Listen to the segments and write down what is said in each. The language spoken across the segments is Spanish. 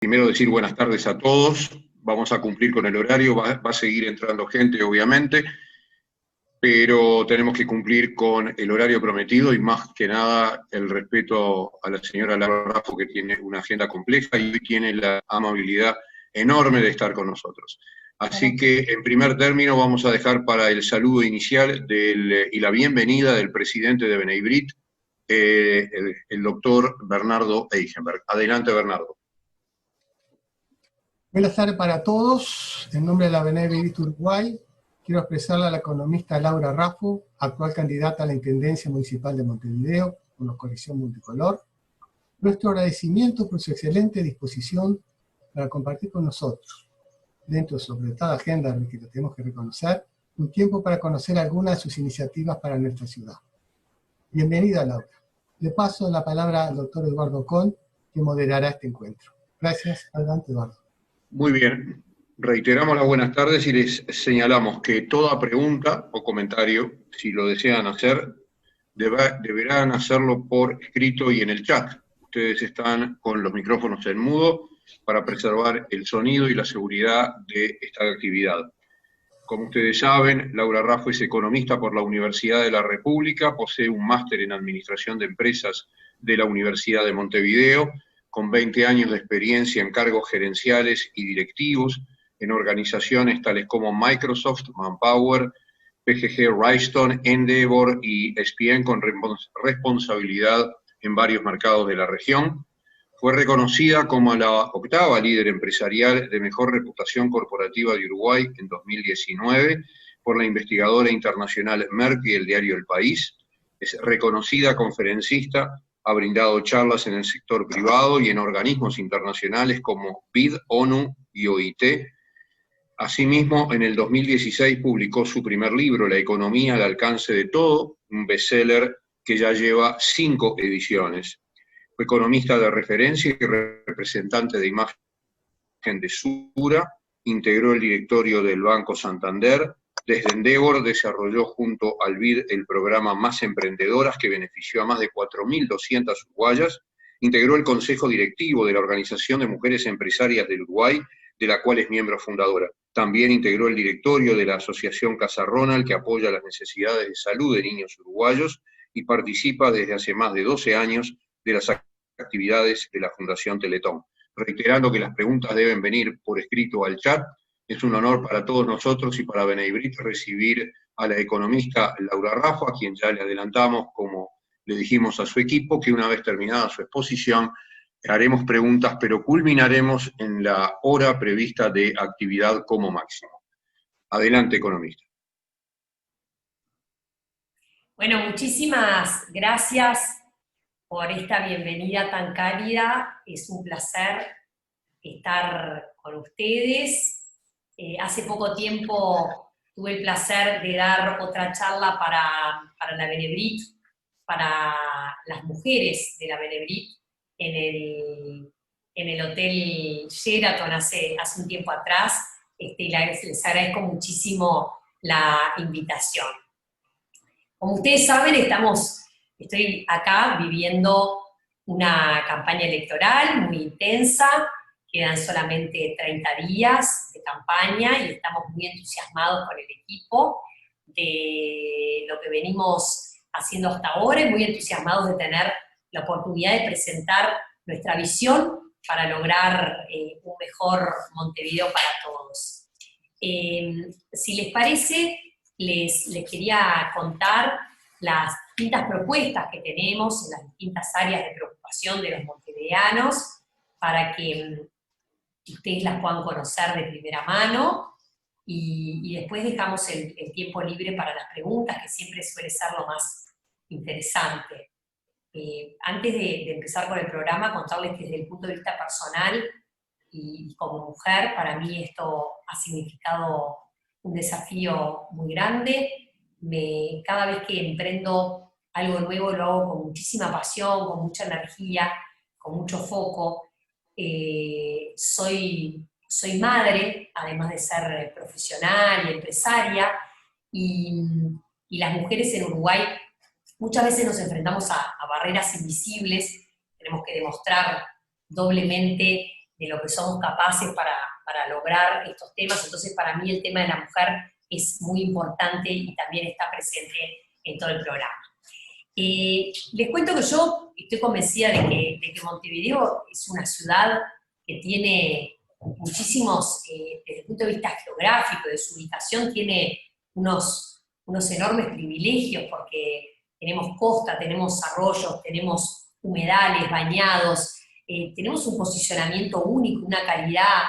Primero decir buenas tardes a todos, vamos a cumplir con el horario, va a seguir entrando gente obviamente, pero tenemos que cumplir con el horario prometido y más que nada el respeto a la señora Laura Raffo, que tiene una agenda compleja y hoy tiene la amabilidad enorme de estar con nosotros. Así que en primer término vamos a dejar para el saludo inicial y la bienvenida del presidente de Beneibrit, el doctor Bernardo Eichenberg. Adelante, Bernardo. Buenas tardes para todos. En nombre de la Beneibrit Uruguay, quiero expresarle a la economista Laura Raffo, actual candidata a la Intendencia Municipal de Montevideo por la coalición multicolor, nuestro agradecimiento por su excelente disposición para compartir con nosotros, dentro de su apretada agenda que lo tenemos que reconocer, un tiempo para conocer algunas de sus iniciativas para nuestra ciudad. Bienvenida, Laura. Le paso la palabra al doctor Eduardo Cohn, que moderará este encuentro. Gracias. Adelante, Eduardo. Muy bien, reiteramos las buenas tardes y les señalamos que toda pregunta o comentario, si lo desean hacer, deberán hacerlo por escrito y en el chat. Ustedes están con los micrófonos en mudo para preservar el sonido y la seguridad de esta actividad. Como ustedes saben, Laura Raffo es economista por la Universidad de la República, posee un máster en Administración de Empresas de la Universidad de Montevideo, con 20 años de experiencia en cargos gerenciales y directivos en organizaciones tales como Microsoft, Manpower, PGG Wrightstone, Endeavor y ESPN, con responsabilidad en varios mercados de la región. Fue reconocida como la octava líder empresarial de mejor reputación corporativa de Uruguay en 2019 por la investigadora internacional Merck y el diario El País. Es reconocida conferencista, ha brindado charlas en el sector privado y en organismos internacionales como BID, ONU y OIT. Asimismo, en el 2016 publicó su primer libro, La economía al alcance de todo, un bestseller que ya lleva 5 ediciones. Fue economista de referencia y representante de imagen de Sura, integró el directorio del Banco Santander. Desde Endeavor desarrolló junto al BID el programa Más Emprendedoras, que benefició a más de 4.200 uruguayas. Integró el consejo directivo de la Organización de Mujeres Empresarias del Uruguay, de la cual es miembro fundadora. También integró el directorio de la Asociación Casa Ronald, que apoya las necesidades de salud de niños uruguayos, y participa desde hace más de 12 años de las actividades de la Fundación Teletón. Reiterando que las preguntas deben venir por escrito al chat. Es un honor para todos nosotros y para Beneibrit recibir a la economista Laura Raffo, a quien ya le adelantamos, como le dijimos a su equipo, que una vez terminada su exposición haremos preguntas, pero culminaremos en la hora prevista de actividad como máximo. Adelante, economista. Bueno, muchísimas gracias por esta bienvenida tan cálida. Es un placer estar con ustedes. Hace poco tiempo tuve el placer de dar otra charla para la Beneibrit, para las mujeres de la Beneibrit, en el Hotel Sheraton hace un tiempo atrás, y les agradezco muchísimo la invitación. Como ustedes saben, estoy acá viviendo una campaña electoral muy intensa. Quedan solamente 30 días de campaña y estamos muy entusiasmados con el equipo de lo que venimos haciendo hasta ahora y muy entusiasmados de tener la oportunidad de presentar nuestra visión para lograr un mejor Montevideo para todos. Si les parece, les quería contar las distintas propuestas que tenemos en las distintas áreas de preocupación de los montevideanos para que ustedes las puedan conocer de primera mano y después dejamos el tiempo libre para las preguntas, que siempre suele ser lo más interesante. Antes de empezar con el programa, contarles que desde el punto de vista personal y como mujer, para mí esto ha significado un desafío muy grande. Cada vez que emprendo algo nuevo lo hago con muchísima pasión, con mucha energía, con mucho foco. Soy madre, además de ser profesional y empresaria, y las mujeres en Uruguay muchas veces nos enfrentamos a barreras invisibles. Tenemos que demostrar doblemente de lo que somos capaces para lograr estos temas. Entonces, para mí el tema de la mujer es muy importante y también está presente en todo el programa. Les cuento que yo estoy convencida de que Montevideo es una ciudad que tiene muchísimos, desde el punto de vista geográfico, de su ubicación, tiene unos enormes privilegios, porque tenemos costa, tenemos arroyos, tenemos humedales, bañados, tenemos un posicionamiento único, una calidad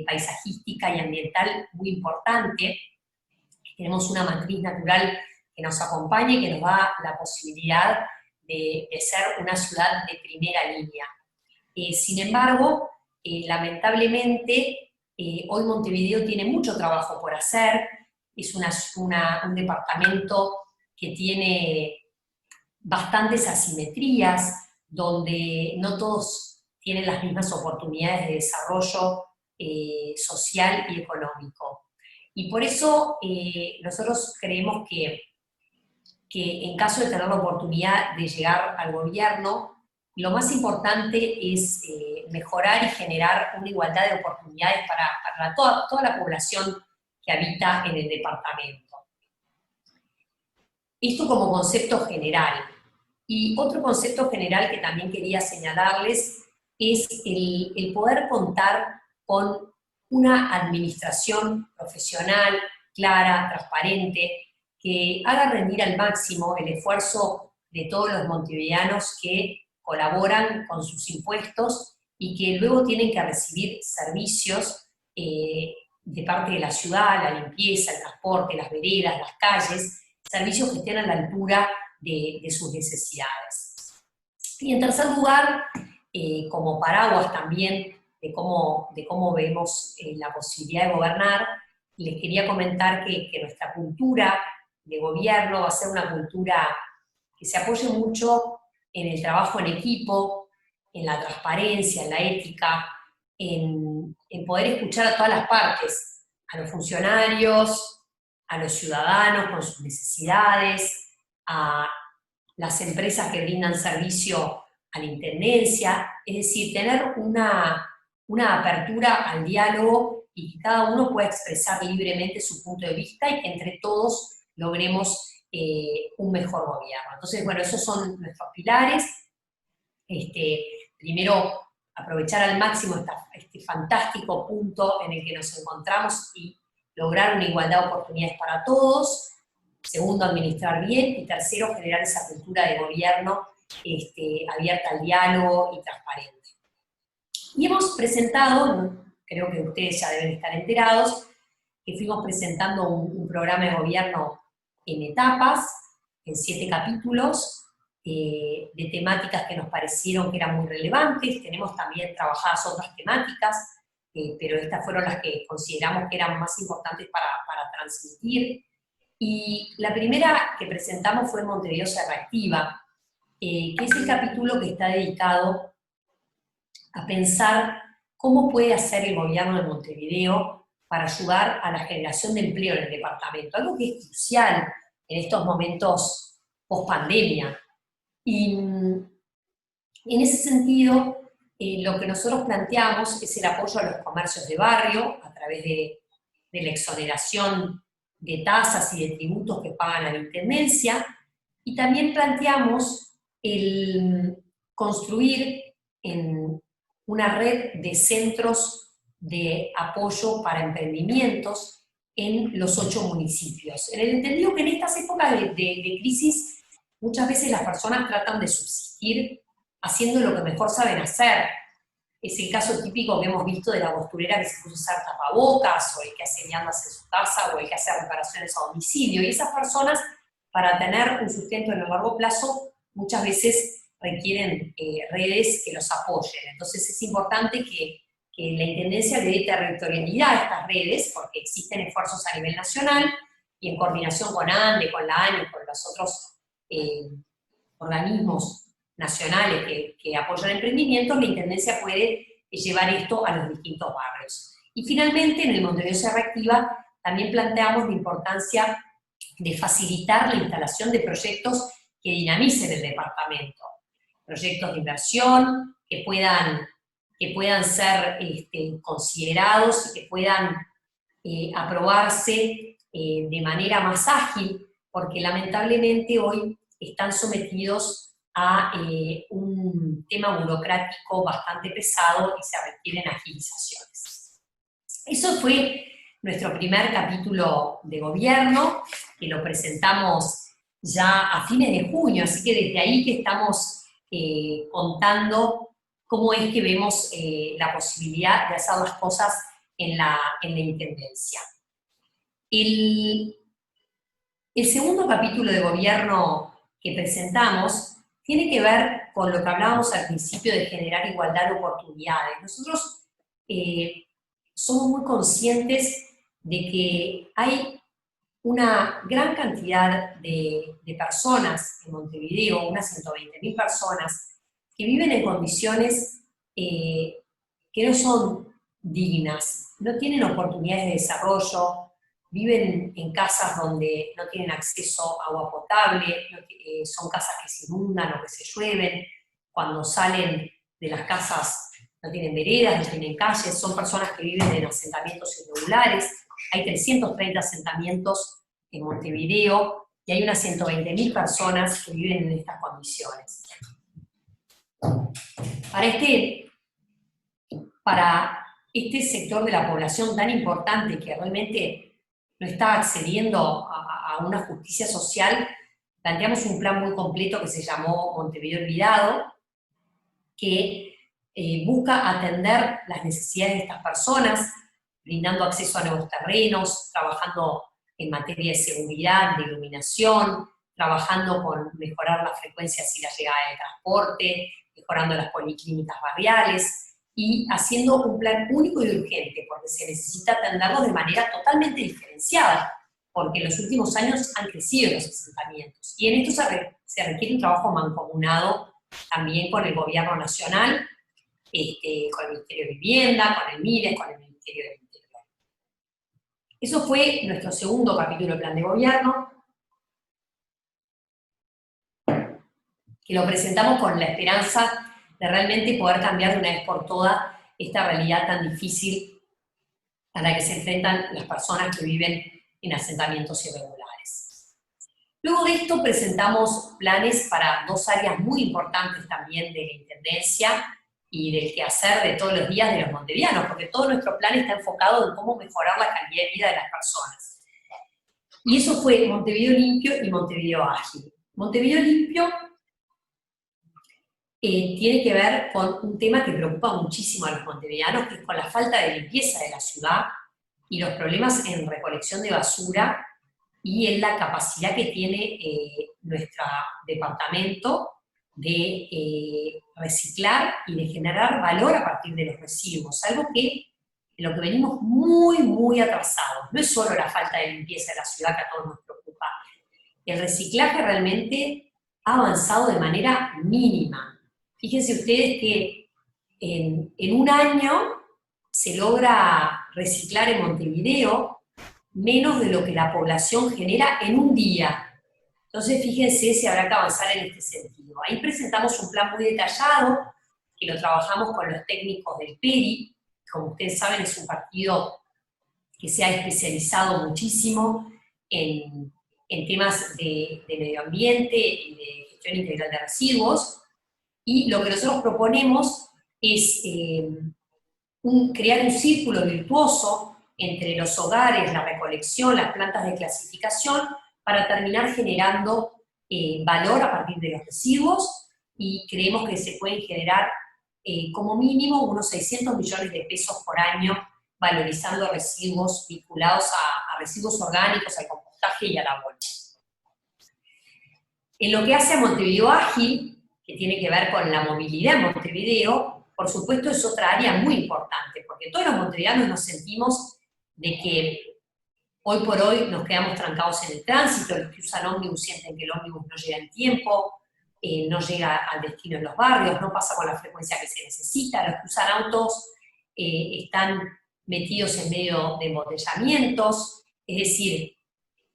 paisajística y ambiental muy importante, tenemos una matriz natural que nos acompaña y que nos da la posibilidad de ser una ciudad de primera línea. Sin embargo, lamentablemente, hoy Montevideo tiene mucho trabajo por hacer, es un departamento que tiene bastantes asimetrías, donde no todos tienen las mismas oportunidades de desarrollo social y económico. Y por eso nosotros creemos que en caso de tener la oportunidad de llegar al gobierno, lo más importante es mejorar y generar una igualdad de oportunidades para toda la población que habita en el departamento. Esto como concepto general. Y otro concepto general que también quería señalarles es el poder contar con una administración profesional, clara, transparente, que haga rendir al máximo el esfuerzo de todos los montevideanos que colaboran con sus impuestos y que luego tienen que recibir servicios de parte de la ciudad, la limpieza, el transporte, las veredas, las calles, servicios que estén a la altura de sus necesidades. Y en tercer lugar, como paraguas también de cómo vemos la posibilidad de gobernar, les quería comentar que nuestra cultura de gobierno va a ser una cultura que se apoye mucho en el trabajo en equipo, en la transparencia, en la ética, en poder escuchar a todas las partes, a los funcionarios, a los ciudadanos con sus necesidades, a las empresas que brindan servicio a la intendencia, es decir, tener una apertura al diálogo y que cada uno pueda expresar libremente su punto de vista y que entre todos logremos un mejor gobierno. Entonces, bueno, esos son nuestros pilares. Primero, aprovechar al máximo este fantástico punto en el que nos encontramos y lograr una igualdad de oportunidades para todos. Segundo, administrar bien. Y tercero, generar esa cultura de gobierno abierta al diálogo y transparente. Y hemos presentado, creo que ustedes ya deben estar enterados, que fuimos presentando un programa de gobierno en etapas, en 7 capítulos, de temáticas que nos parecieron que eran muy relevantes. Tenemos también trabajadas otras temáticas, pero estas fueron las que consideramos que eran más importantes para transmitir. Y la primera que presentamos fue Montevideo se reactiva, que es el capítulo que está dedicado a pensar cómo puede hacer el gobierno de Montevideo para ayudar a la generación de empleo en el departamento, algo que es crucial en estos momentos post-pandemia. Y en ese sentido, lo que nosotros planteamos es el apoyo a los comercios de barrio, a través de la exoneración de tasas y de tributos que pagan a la intendencia, y también planteamos el construir en una red de centros de apoyo para emprendimientos en los 8 municipios. En el entendido que en estas épocas de crisis, muchas veces las personas tratan de subsistir haciendo lo que mejor saben hacer. Es el caso típico que hemos visto de la costurera que se puso a usar tapabocas, o el que hace viandas en su casa, o el que hace reparaciones a domicilio. Y esas personas, para tener un sustento en el largo plazo, muchas veces requieren redes que los apoyen. Entonces es importante que la Intendencia le dé territorialidad a estas redes, porque existen esfuerzos a nivel nacional, y en coordinación con ANDE, con la ANI, con los otros organismos nacionales que apoyan emprendimientos, la Intendencia puede llevar esto a los distintos barrios. Y finalmente, en el Montevideo se reactiva, también planteamos la importancia de facilitar la instalación de proyectos que dinamicen el departamento. Proyectos de inversión, que puedan que puedan ser considerados y que puedan aprobarse de manera más ágil, porque lamentablemente hoy están sometidos a un tema burocrático bastante pesado y se requieren agilizaciones. Eso fue nuestro primer capítulo de gobierno, que lo presentamos ya a fines de junio, así que desde ahí que estamos contando cómo es que vemos la posibilidad de hacer las cosas en la Intendencia. El segundo capítulo de gobierno que presentamos tiene que ver con lo que hablábamos al principio de generar igualdad de oportunidades. Nosotros somos muy conscientes de que hay una gran cantidad de personas en Montevideo, unas 120.000 personas, que viven en condiciones que no son dignas, no tienen oportunidades de desarrollo, viven en casas donde no tienen acceso a agua potable, son casas que se inundan o que se llueven, cuando salen de las casas no tienen veredas, no tienen calles, son personas que viven en asentamientos irregulares, hay 330 asentamientos en Montevideo y hay unas 120.000 personas que viven en estas condiciones. Para este sector de la población tan importante que realmente no está accediendo a una justicia social, planteamos un plan muy completo que se llamó Montevideo Olvidado, que busca atender las necesidades de estas personas, brindando acceso a nuevos terrenos, trabajando en materia de seguridad, de iluminación, trabajando con mejorar las frecuencias y la llegada de transporte, mejorando las policlínicas barriales, y haciendo un plan único y urgente, porque se necesita atenderlos de manera totalmente diferenciada, porque en los últimos años han crecido los asentamientos, y en esto se requiere un trabajo mancomunado también con el gobierno nacional, con el Ministerio de Vivienda, con el MIDES, con el Ministerio del Interior. Eso fue nuestro segundo capítulo del plan de gobierno, que lo presentamos con la esperanza de realmente poder cambiar de una vez por todas esta realidad tan difícil a la que se enfrentan las personas que viven en asentamientos irregulares. Luego de esto presentamos planes para dos áreas muy importantes también de la Intendencia y del quehacer de todos los días de los montevideanos, porque todo nuestro plan está enfocado en cómo mejorar la calidad de vida de las personas. Y eso fue Montevideo Limpio y Montevideo Ágil. Montevideo Limpio tiene que ver con un tema que preocupa muchísimo a los montevideanos, que es con la falta de limpieza de la ciudad y los problemas en recolección de basura y en la capacidad que tiene nuestro departamento de reciclar y de generar valor a partir de los residuos, algo en lo que venimos muy, muy atrasados. No es solo la falta de limpieza de la ciudad que a todos nos preocupa. El reciclaje realmente ha avanzado de manera mínima. Fíjense ustedes que en un año se logra reciclar en Montevideo menos de lo que la población genera en un día. Entonces, fíjense si habrá que avanzar en este sentido. Ahí presentamos un plan muy detallado, que lo trabajamos con los técnicos del PERI. Como ustedes saben, es un partido que se ha especializado muchísimo en temas de medio ambiente y de gestión integral de residuos. Y lo que nosotros proponemos es crear un círculo virtuoso entre los hogares, la recolección, las plantas de clasificación, para terminar generando valor a partir de los residuos, y creemos que se pueden generar como mínimo unos 600 millones de pesos por año valorizando residuos vinculados a residuos orgánicos, al compostaje y a la bolsa. En lo que hace a Montevideo Ágil, que tiene que ver con la movilidad en Montevideo, por supuesto es otra área muy importante, porque todos los montevideanos nos sentimos de que hoy por hoy nos quedamos trancados en el tránsito, los que usan ómnibus sienten que el ómnibus no llega en tiempo, no llega al destino en los barrios, no pasa con la frecuencia que se necesita, los que usan autos están metidos en medio de embotellamientos, es decir,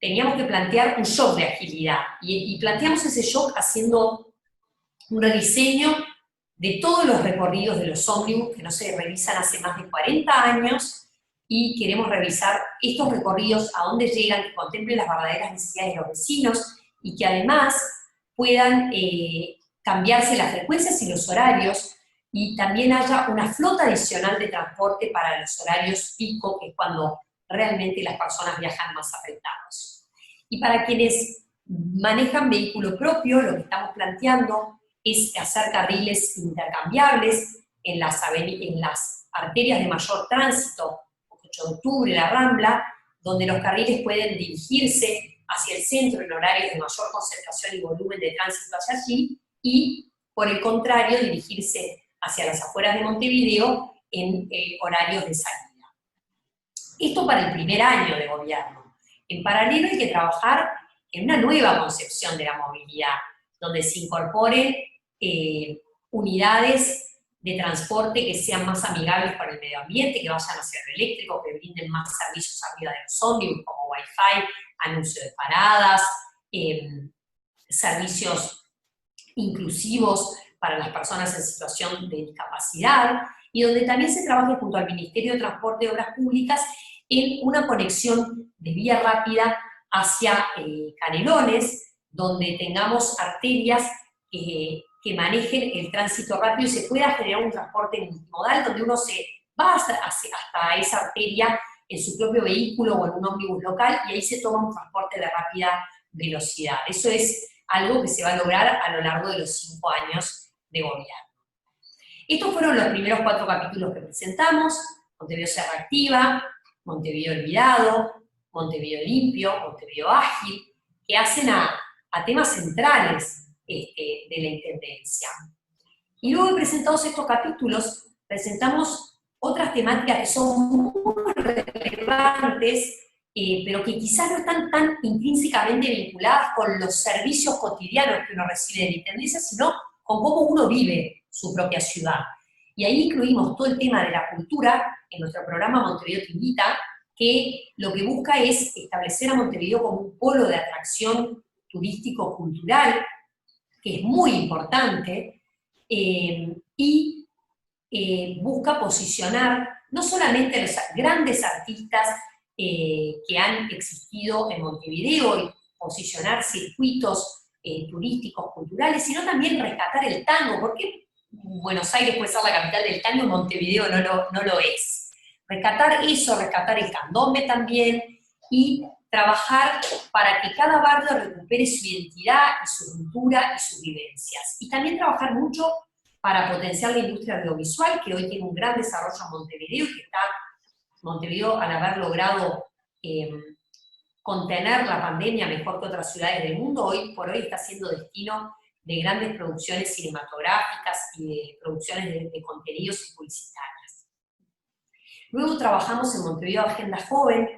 teníamos que plantear un shock de agilidad, y planteamos ese shock haciendo un rediseño de todos los recorridos de los ómnibus que no se revisan hace más de 40 años, y queremos revisar estos recorridos, a dónde llegan, que contemplen las verdaderas necesidades de los vecinos, y que además puedan cambiarse las frecuencias y los horarios, y también haya una flota adicional de transporte para los horarios pico, que es cuando realmente las personas viajan más afectados. Y para quienes manejan vehículo propio, lo que estamos planteando es hacer carriles intercambiables en las arterias de mayor tránsito, 8 de octubre, la Rambla, donde los carriles pueden dirigirse hacia el centro en horarios de mayor concentración y volumen de tránsito hacia allí, y por el contrario, dirigirse hacia las afueras de Montevideo en horarios de salida. Esto para el primer año de gobierno. En paralelo hay que trabajar en una nueva concepción de la movilidad, donde se incorporen unidades de transporte que sean más amigables para el medio ambiente, que vayan hacia lo eléctrico, que brinden más servicios arriba de los ómnibus, como Wi-Fi, anuncio de paradas, servicios inclusivos para las personas en situación de discapacidad, y donde también se trabaje junto al Ministerio de Transporte y Obras Públicas en una conexión de vía rápida hacia Canelones, donde tengamos arterias que manejen el tránsito rápido y se pueda generar un transporte multimodal, donde uno se va hasta esa arteria en su propio vehículo o en un ómnibus local, y ahí se toma un transporte de rápida velocidad. Eso es algo que se va a lograr a lo largo de los 5 años de gobierno. Estos fueron los primeros 4 capítulos que presentamos: Montevideo se reactiva, Montevideo olvidado, Montevideo limpio, Montevideo ágil, que hacen a temas centrales de la Intendencia. Y luego de presentados estos capítulos, presentamos otras temáticas que son muy relevantes, pero que quizás no están tan intrínsecamente vinculadas con los servicios cotidianos que uno recibe de la Intendencia, sino con cómo uno vive su propia ciudad. Y ahí incluimos todo el tema de la cultura en nuestro programa Montevideo Te Invita, que lo que busca es establecer a Montevideo como un polo de atracción turístico-cultural, que es muy importante, y busca posicionar no solamente a los grandes artistas que han existido en Montevideo, y posicionar circuitos turísticos, culturales, sino también rescatar el tango, porque Buenos Aires puede ser la capital del tango y Montevideo no lo es. Rescatar eso, rescatar el candombe también, y trabajar para que cada barrio recupere su identidad y su cultura y sus vivencias. Y también trabajar mucho para potenciar la industria audiovisual, que hoy tiene un gran desarrollo en Montevideo, y que está Montevideo, al haber logrado contener la pandemia mejor que otras ciudades del mundo, hoy por hoy está siendo destino de grandes producciones cinematográficas y de producciones de contenidos y publicitarias. Luego trabajamos en Montevideo Agenda Joven,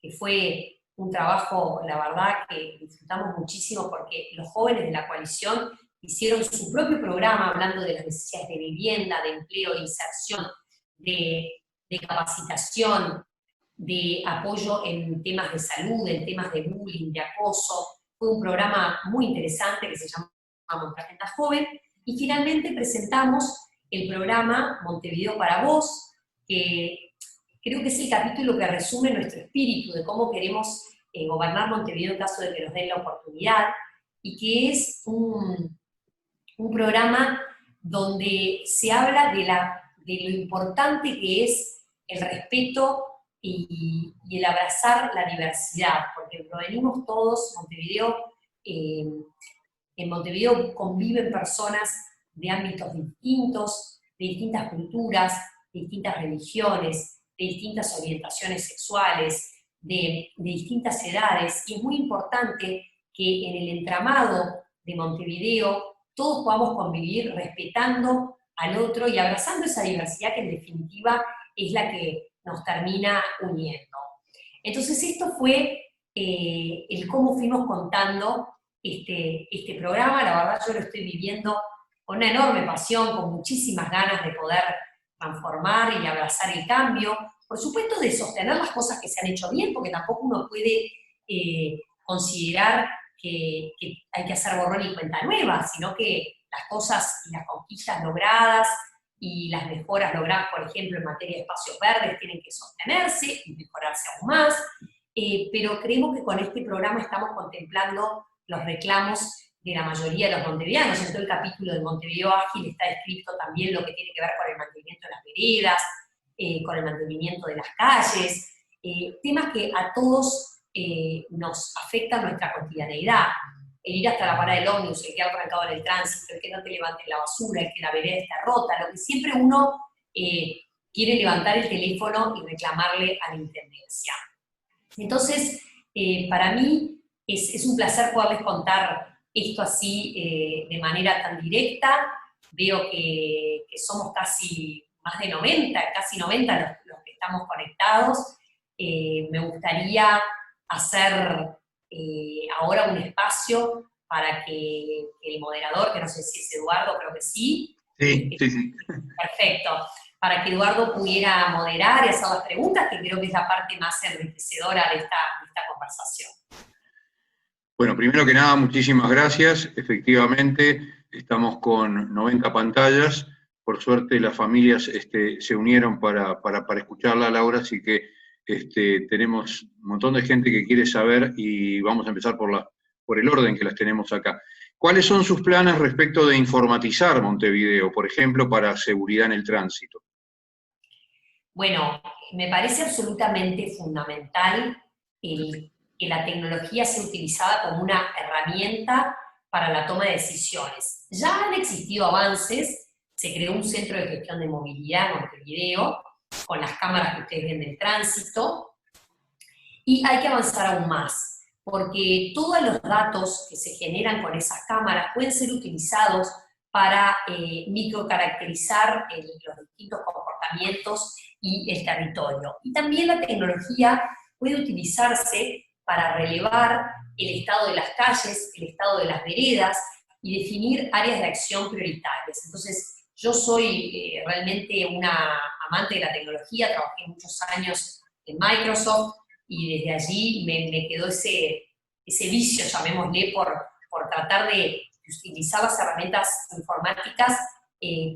que fue un trabajo, la verdad, que disfrutamos muchísimo, porque los jóvenes de la coalición hicieron su propio programa hablando de las necesidades de vivienda, de empleo, de inserción, de capacitación, de apoyo en temas de salud, en temas de bullying, de acoso. Fue un programa muy interesante que se llama Montevideo Agenda Joven, y finalmente presentamos el programa Montevideo para Vos, que creo que es el capítulo que resume nuestro espíritu de cómo queremos gobernar Montevideo en caso de que nos den la oportunidad, y que es un programa donde se habla de lo importante que es el respeto y el abrazar la diversidad, porque provenimos todos, en Montevideo conviven personas de ámbitos distintos, de distintas culturas, de distintas religiones, de distintas orientaciones sexuales, de distintas edades, y es muy importante que en el entramado de Montevideo todos podamos convivir respetando al otro y abrazando esa diversidad que en definitiva es la que nos termina uniendo. Entonces esto fue el cómo fuimos contando este programa. La verdad yo lo estoy viviendo con una enorme pasión, con muchísimas ganas de poder transformar y abrazar el cambio, por supuesto de sostener las cosas que se han hecho bien, porque tampoco uno puede considerar que hay que hacer borrón y cuenta nueva, sino que las cosas y las conquistas logradas y las mejoras logradas, por ejemplo, en materia de espacios verdes, tienen que sostenerse y mejorarse aún más, pero creemos que con este programa estamos contemplando los reclamos de la mayoría de los montevideanos. En todo el capítulo de Montevideo Ágil está descrito también lo que tiene que ver con el mantenimiento de las veredas, con el mantenimiento de las calles, temas que a todos nos afectan nuestra cotidianeidad. El ir hasta la parada del ómnibus, el quedar trancado en el tránsito, el que no te levanten la basura, el que la vereda está rota, lo que siempre uno quiere levantar el teléfono y reclamarle a la Intendencia. Entonces, para mí es un placer poderles contar esto así de manera tan directa. Veo que somos casi más de 90, casi 90 los que estamos conectados. Me gustaría hacer ahora un espacio para que el moderador, que no sé si es Eduardo, creo que sí. Sí. Perfecto. Para que Eduardo pudiera moderar y hacer las preguntas, que creo que es la parte más enriquecedora de esta conversación. Bueno, primero que nada, muchísimas gracias. Efectivamente, estamos con 90 pantallas. Por suerte, las familias se unieron para escucharla, Laura, así que tenemos un montón de gente que quiere saber y vamos a empezar por el orden que las tenemos acá. ¿Cuáles son sus planes respecto de informatizar Montevideo, por ejemplo, para seguridad en el tránsito? Bueno, me parece absolutamente fundamental que la tecnología sea utilizada como una herramienta para la toma de decisiones. Ya han existido avances, se creó un centro de gestión de movilidad en Montevideo, con las cámaras que ustedes ven del tránsito, y hay que avanzar aún más, porque todos los datos que se generan con esas cámaras pueden ser utilizados para microcaracterizar los distintos comportamientos y el territorio. Y también la tecnología puede utilizarse para relevar el estado de las calles, el estado de las veredas y definir áreas de acción prioritarias. Entonces, yo soy realmente una amante de la tecnología, trabajé muchos años en Microsoft y desde allí me quedó ese vicio, llamémosle, por tratar de utilizar las herramientas informáticas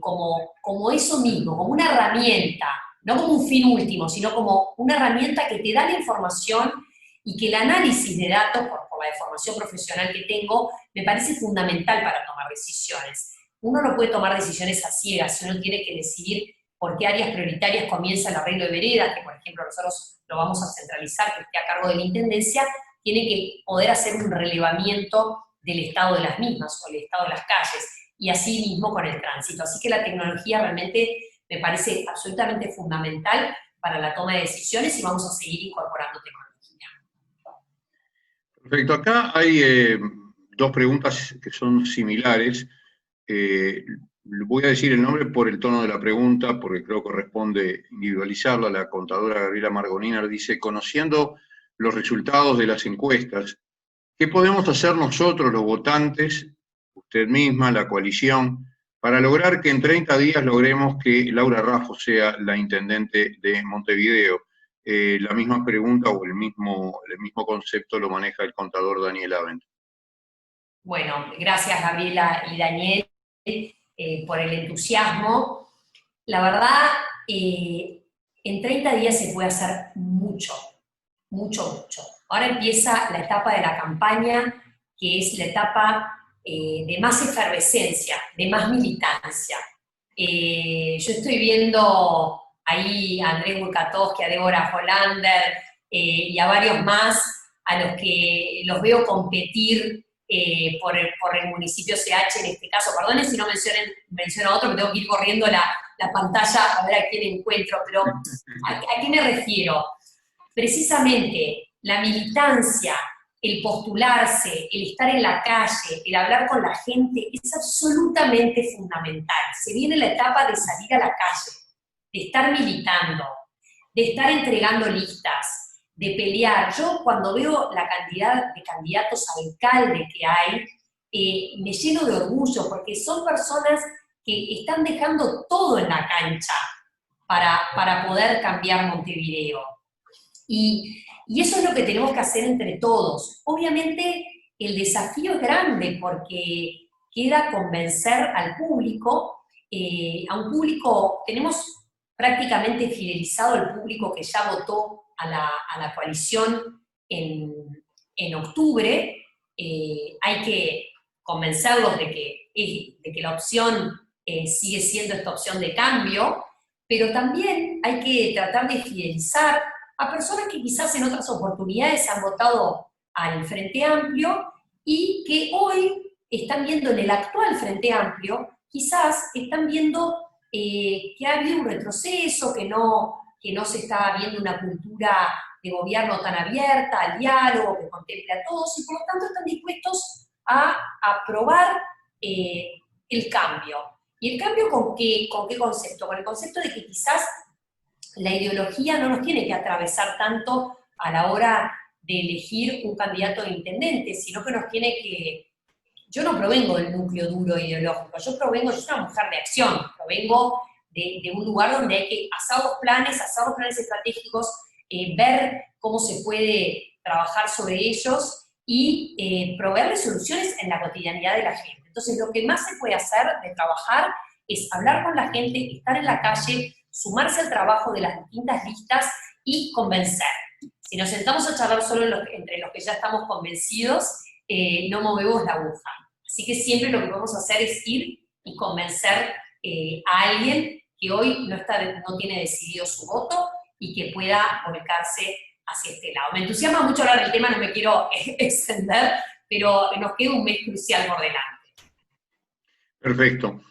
como eso mismo, como una herramienta, no como un fin último, sino como una herramienta que te da la información y que el análisis de datos, por la formación profesional que tengo, me parece fundamental para tomar decisiones. Uno no puede tomar decisiones a ciegas, uno tiene que decidir por qué áreas prioritarias comienza el arreglo de veredas, que por ejemplo nosotros lo vamos a centralizar, que esté a cargo de la Intendencia, tiene que poder hacer un relevamiento del estado de las mismas, o el estado de las calles, y así mismo con el tránsito. Así que la tecnología realmente me parece absolutamente fundamental para la toma de decisiones y vamos a seguir incorporando tecnología. Perfecto, acá hay dos preguntas que son similares. Voy a decir el nombre por el tono de la pregunta, porque creo que corresponde individualizarla. La contadora Gabriela Margonina dice, conociendo los resultados de las encuestas, ¿qué podemos hacer nosotros, los votantes, usted misma, la coalición, para lograr que en 30 días logremos que Laura Raffo sea la intendente de Montevideo? La misma pregunta o el mismo concepto lo maneja el contador Daniel Avent. Bueno, gracias Gabriela y Daniel por el entusiasmo. La verdad, en 30 días se puede hacer mucho, mucho, mucho. Ahora empieza la etapa de la campaña, que es la etapa de más efervescencia, de más militancia. Yo estoy viendo ahí a Andrés Burkatowski, a Débora Hollander y a varios más, a los que los veo competir por el municipio CH en este caso. Perdonen si no menciono a otro, me tengo que ir corriendo la pantalla a ver a quién encuentro, pero ¿a qué me refiero? Precisamente la militancia, el postularse, el estar en la calle, el hablar con la gente, es absolutamente fundamental. Se viene la etapa de salir a la calle, de estar militando, de estar entregando listas, de pelear. Yo cuando veo la cantidad de candidatos a alcalde que hay, me lleno de orgullo, porque son personas que están dejando todo en la cancha para poder cambiar Montevideo. Y eso es lo que tenemos que hacer entre todos. Obviamente el desafío es grande porque queda convencer al público, a un público, tenemos prácticamente fidelizado el público que ya votó a la coalición en octubre. Hay que convencerlos de que la opción sigue siendo esta opción de cambio, pero también hay que tratar de fidelizar a personas que quizás en otras oportunidades han votado al Frente Amplio y que hoy están viendo en el actual Frente Amplio, quizás están viendo que ha habido un retroceso, que no se está viendo una cultura de gobierno tan abierta, al diálogo, que contemple a todos, y por lo tanto están dispuestos a aprobar el cambio. ¿Y el cambio con qué concepto? Con el concepto de que quizás la ideología no nos tiene que atravesar tanto a la hora de elegir un candidato de intendente, sino que nos tiene que... Yo no provengo del núcleo duro ideológico, yo soy una mujer de acción, provengo de un lugar donde hay que hacer los planes estratégicos, ver cómo se puede trabajar sobre ellos y proveerle soluciones en la cotidianidad de la gente. Entonces, lo que más se puede hacer de trabajar es hablar con la gente, estar en la calle, sumarse al trabajo de las distintas listas y convencer. Si nos sentamos a charlar solo entre los que ya estamos convencidos, no movemos la aguja. Así que siempre lo que vamos a hacer es ir y convencer a alguien que hoy no tiene decidido su voto y que pueda volcarse hacia este lado. Me entusiasma mucho hablar del tema, no me quiero extender, pero nos queda un mes crucial por delante. Perfecto.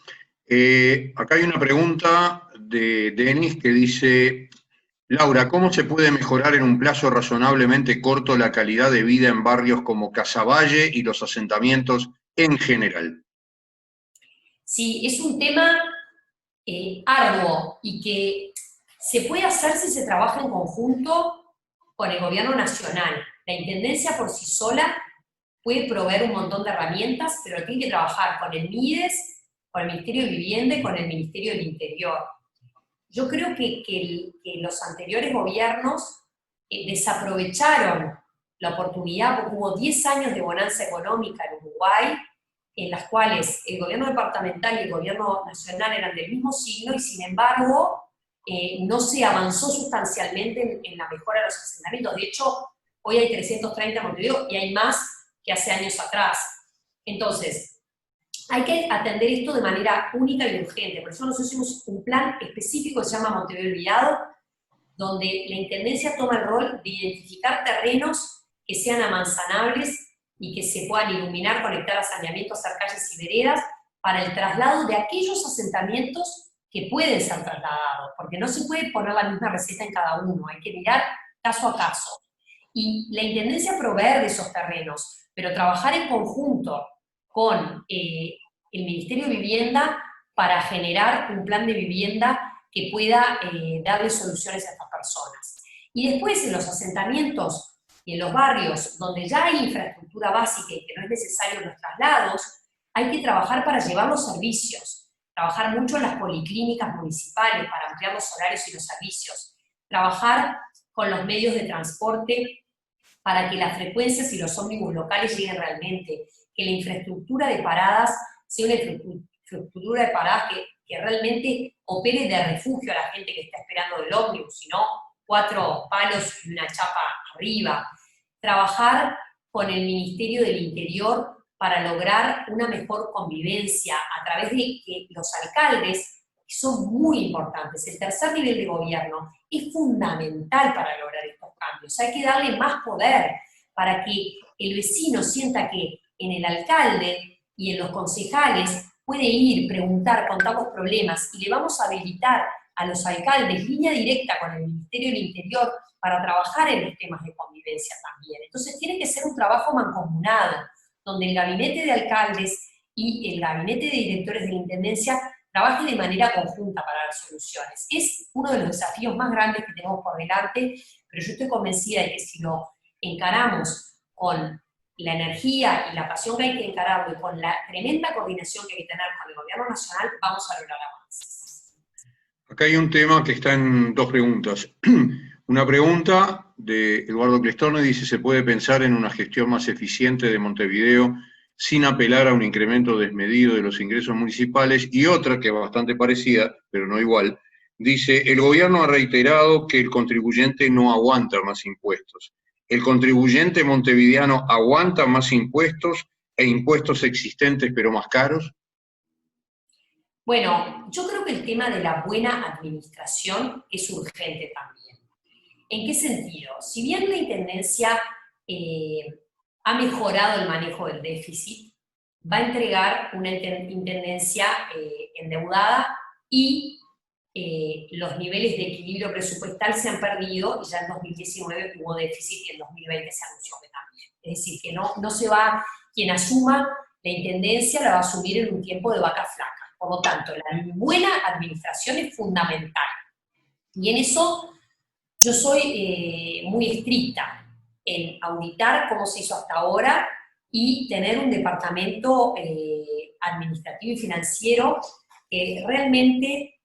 Acá hay una pregunta de Denis que dice: Laura, ¿cómo se puede mejorar en un plazo razonablemente corto la calidad de vida en barrios como Casaballe y los asentamientos en general? Sí, es un tema arduo y que se puede hacer si se trabaja en conjunto con el gobierno nacional. La intendencia por sí sola puede proveer un montón de herramientas, pero tiene que trabajar con el MIDES, con el Ministerio de Vivienda y con el Ministerio del Interior. Yo creo que los anteriores gobiernos desaprovecharon la oportunidad, porque hubo 10 años de bonanza económica en Uruguay, en las cuales el gobierno departamental y el gobierno nacional eran del mismo signo, y sin embargo no se avanzó sustancialmente en la mejora de los asentamientos. De hecho, hoy hay 330 en Montevideo y hay más que hace años atrás. Entonces, hay que atender esto de manera única y urgente. Por eso nosotros hicimos un plan específico que se llama Montevideo Olvidado, donde la Intendencia toma el rol de identificar terrenos que sean amanzanables y que se puedan iluminar, conectar a saneamiento, hacer calles y veredas, para el traslado de aquellos asentamientos que pueden ser trasladados, porque no se puede poner la misma receta en cada uno, hay que mirar caso a caso. Y la Intendencia proveer de esos terrenos, pero trabajar en conjunto con el Ministerio de Vivienda para generar un plan de vivienda que pueda darle soluciones a estas personas. Y después en los asentamientos y en los barrios donde ya hay infraestructura básica y que no es necesario los traslados, hay que trabajar para llevar los servicios, trabajar mucho en las policlínicas municipales para ampliar los horarios y los servicios, trabajar con los medios de transporte para que las frecuencias y los ómnibus locales lleguen realmente, que la infraestructura de paradas sea una infraestructura de paradas que realmente opere de refugio a la gente que está esperando del ómnibus, sino 4 palos y una chapa arriba. Trabajar con el Ministerio del Interior para lograr una mejor convivencia a través de que los alcaldes, que son muy importantes, el tercer nivel de gobierno, es fundamental para lograr estos cambios. Hay que darle más poder para que el vecino sienta que en el alcalde y en los concejales puede ir, preguntar, contar los problemas, y le vamos a habilitar a los alcaldes línea directa con el Ministerio del Interior para trabajar en los temas de convivencia también. Entonces tiene que ser un trabajo mancomunado, donde el gabinete de alcaldes y el gabinete de directores de la Intendencia trabajen de manera conjunta para dar soluciones. Es uno de los desafíos más grandes que tenemos por delante, pero yo estoy convencida de que si lo encaramos con la energía y la pasión que hay que encararlo, y con la tremenda coordinación que hay que tener con el gobierno nacional, vamos a lograr avances. Acá hay un tema que está en 2 preguntas. Una pregunta de Eduardo Clestorne dice: ¿se puede pensar en una gestión más eficiente de Montevideo sin apelar a un incremento desmedido de los ingresos municipales, y otra que es bastante parecida, pero no igual, dice, el gobierno ha reiterado que el contribuyente no aguanta más impuestos. ¿El contribuyente montevideano aguanta más impuestos e impuestos existentes pero más caros? Bueno, yo creo que el tema de la buena administración es urgente también. ¿En qué sentido? Si bien la Intendencia ha mejorado el manejo del déficit, va a entregar una Intendencia endeudada y los niveles de equilibrio presupuestal se han perdido, y ya en 2019 hubo déficit y en 2020 se anunció que también. Es decir, que no se va, quien asuma la Intendencia la va a asumir en un tiempo de vaca flaca. Por lo tanto, la buena administración es fundamental. Y en eso yo soy muy estricta en auditar cómo se hizo hasta ahora y tener un departamento administrativo y financiero que realmente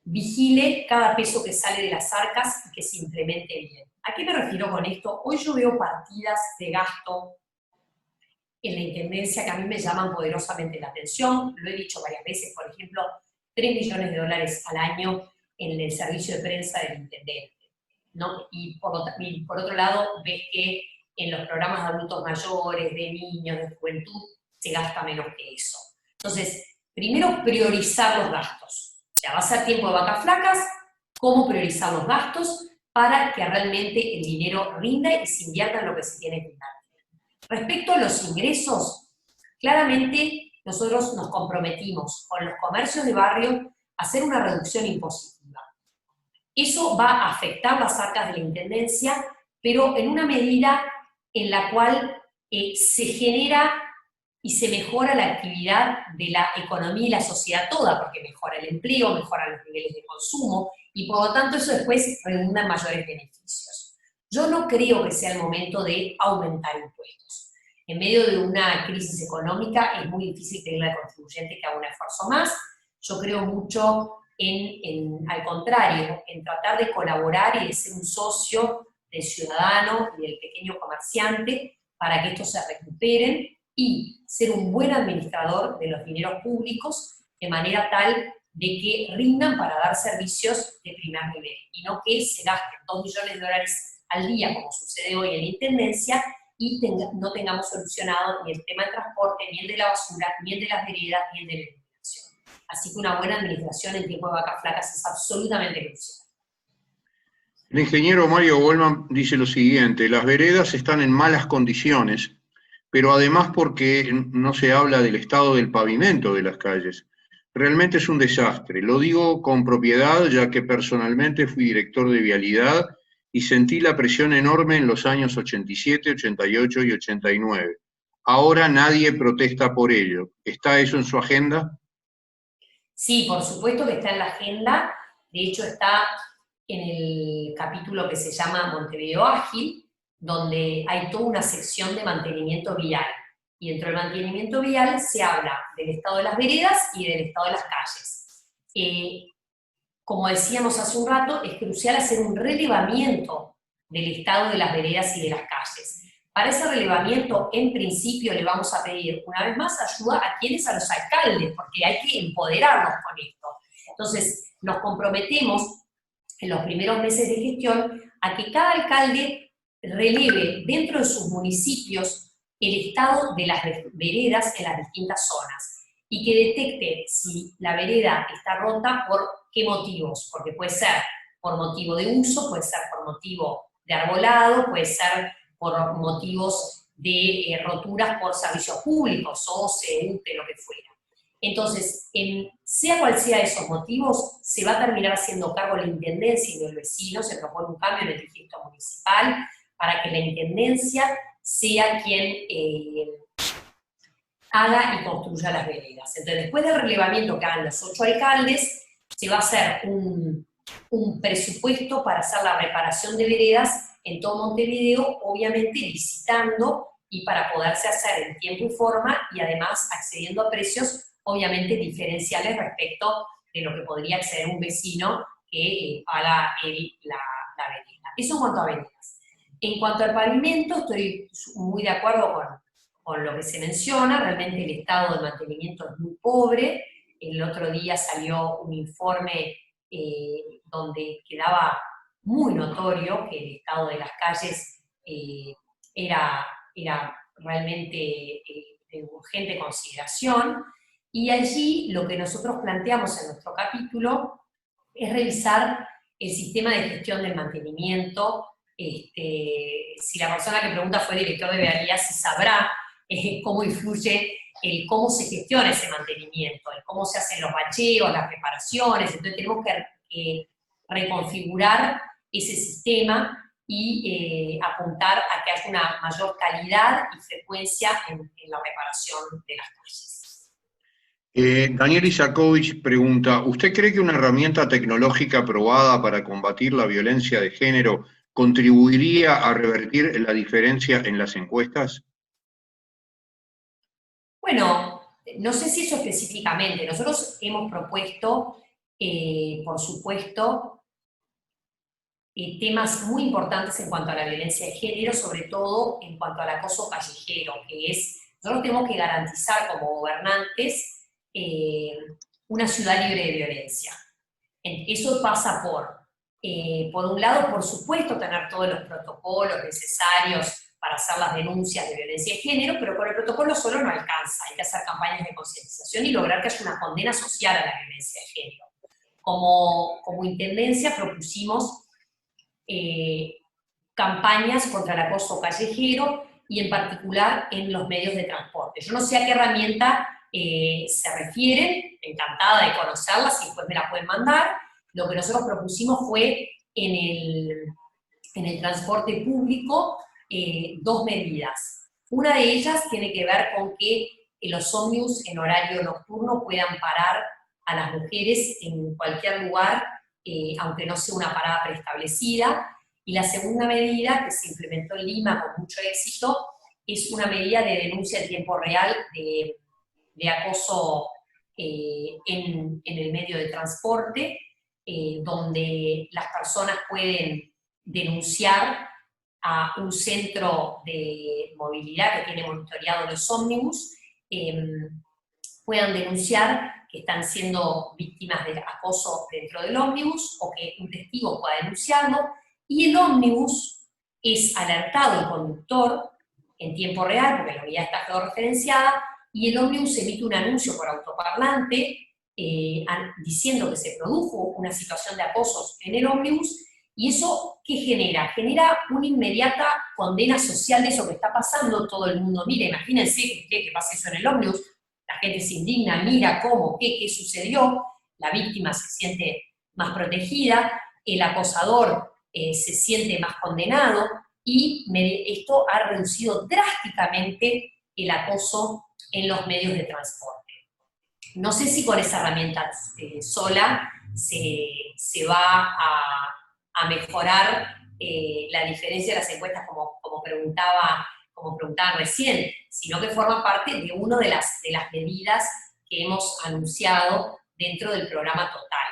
vigile cada peso que sale de las arcas y que se implemente bien. ¿A qué me refiero con esto? Hoy yo veo partidas de gasto en la Intendencia que a mí me llaman poderosamente la atención. Lo he dicho varias veces, por ejemplo, 3 millones de dólares al año en el servicio de prensa del intendente, ¿no? Y por otro lado, ves que en los programas de adultos mayores, de niños, de juventud, se gasta menos que eso. Entonces, primero, priorizar los gastos. Ya va a ser tiempo de vacas flacas, cómo priorizar los gastos para que realmente el dinero rinda y se invierta en lo que se tiene que invertir. Respecto a los ingresos, claramente nosotros nos comprometimos con los comercios de barrio a hacer una reducción impositiva. Eso va a afectar las arcas de la Intendencia, pero en una medida en la cual se genera y se mejora la actividad de la economía y la sociedad toda, porque mejora el empleo, mejora los niveles de consumo, y por lo tanto eso después redunda en mayores beneficios. Yo no creo que sea el momento de aumentar impuestos. En medio de una crisis económica es muy difícil pedirle al contribuyente que haga un esfuerzo más. Yo creo mucho al contrario, en tratar de colaborar y de ser un socio del ciudadano y del pequeño comerciante para que estos se recuperen y ser un buen administrador de los dineros públicos de manera tal de que rindan para dar servicios de primer nivel y no que se gasten 2 millones de dólares al día, como sucede hoy en la Intendencia, y no tengamos solucionado ni el tema del transporte, ni el de la basura, ni el de las veredas, ni el de la iluminación. Así que una buena administración en tiempo de vacas flacas es absolutamente crucial. El ingeniero Mario Goldman dice lo siguiente: las veredas están en malas condiciones, pero además porque no se habla del estado del pavimento de las calles. Realmente es un desastre. Lo digo con propiedad, ya que personalmente fui director de vialidad y sentí la presión enorme en los años 87, 88 y 89. Ahora nadie protesta por ello. ¿Está eso en su agenda? Sí, por supuesto que está en la agenda. De hecho, está en el capítulo que se llama Montevideo Ágil, donde hay toda una sección de mantenimiento vial. Y dentro del mantenimiento vial se habla del estado de las veredas y del estado de las calles. Como decíamos hace un rato, es crucial hacer un relevamiento del estado de las veredas y de las calles. Para ese relevamiento, en principio, le vamos a pedir, una vez más, ayuda a quienes, a los alcaldes, porque hay que empoderarnos con esto. Entonces, nos comprometemos en los primeros meses de gestión a que cada alcalde releve dentro de sus municipios el estado de las veredas en las distintas zonas y que detecte si la vereda está rota, por qué motivos, porque puede ser por motivo de uso, puede ser por motivo de arbolado, puede ser por motivos de roturas por servicios públicos, OCE, UTE, lo que fuera. Entonces, sea cual sea esos motivos, se va a terminar haciendo cargo la Intendencia y del vecino, se propone un cambio en el registro municipal para que la Intendencia sea quien haga y construya las veredas. Entonces, después del relevamiento que hagan los 8 alcaldes, se va a hacer un presupuesto para hacer la reparación de veredas en todo Montevideo, obviamente licitando y para poderse hacer en tiempo y forma y además accediendo a precios obviamente diferenciales respecto de lo que podría acceder un vecino que paga la vereda. Eso en cuanto a veredas. En cuanto al pavimento, estoy muy de acuerdo con lo que se menciona. Realmente el estado de mantenimiento es muy pobre. El otro día salió un informe donde quedaba muy notorio que el estado de las calles era realmente de urgente consideración, y allí lo que nosotros planteamos en nuestro capítulo es revisar el sistema de gestión del mantenimiento. Si la persona que pregunta fue director de vialidad, se sabrá cómo influye cómo se gestiona ese mantenimiento, el cómo se hacen los bacheos, las reparaciones. Entonces tenemos que reconfigurar ese sistema y apuntar a que haya una mayor calidad y frecuencia en la reparación de las calles. Daniel Isakovich pregunta, ¿usted cree que una herramienta tecnológica aprobada para combatir la violencia de género contribuiría a revertir la diferencia en las encuestas? Bueno, no sé si eso específicamente. Nosotros hemos propuesto, por supuesto, temas muy importantes en cuanto a la violencia de género, sobre todo en cuanto al acoso callejero, que es, nosotros tenemos que garantizar como gobernantes una ciudad libre de violencia. Eso pasa por un lado, por supuesto, tener todos los protocolos necesarios para hacer las denuncias de violencia de género, pero con el protocolo solo no alcanza, hay que hacer campañas de concientización y lograr que haya una condena social a la violencia de género. Como intendencia propusimos campañas contra el acoso callejero y en particular en los medios de transporte. Yo no sé a qué herramienta se refieren, encantada de conocerlas y después me la pueden mandar. Lo que nosotros propusimos fue en el transporte público 2 medidas. Una de ellas tiene que ver con que los ómnibus en horario nocturno puedan parar a las mujeres en cualquier lugar, aunque no sea una parada preestablecida. Y la segunda medida, que se implementó en Lima con mucho éxito, es una medida de denuncia en tiempo real de acoso en el medio de transporte, donde las personas pueden denunciar a un centro de movilidad que tiene monitoreado los ómnibus, puedan denunciar que están siendo víctimas de acoso dentro del ómnibus, o que un testigo pueda denunciarlo, y el ómnibus es alertado el conductor en tiempo real, porque la unidad está georreferenciada, y el ómnibus emite un anuncio por autoparlante diciendo que se produjo una situación de acoso en el ómnibus. ¿Y eso qué genera? Genera una inmediata condena social de eso que está pasando. Todo el mundo mira, imagínense que pase eso en el ómnibus, la gente se indigna, mira cómo, qué sucedió, la víctima se siente más protegida, el acosador se siente más condenado, y esto ha reducido drásticamente el acoso en los medios de transporte. No sé si con esa herramienta sola se va a mejorar la diferencia de las encuestas, como preguntaban recién, sino que forma parte de una de las medidas que hemos anunciado dentro del programa total.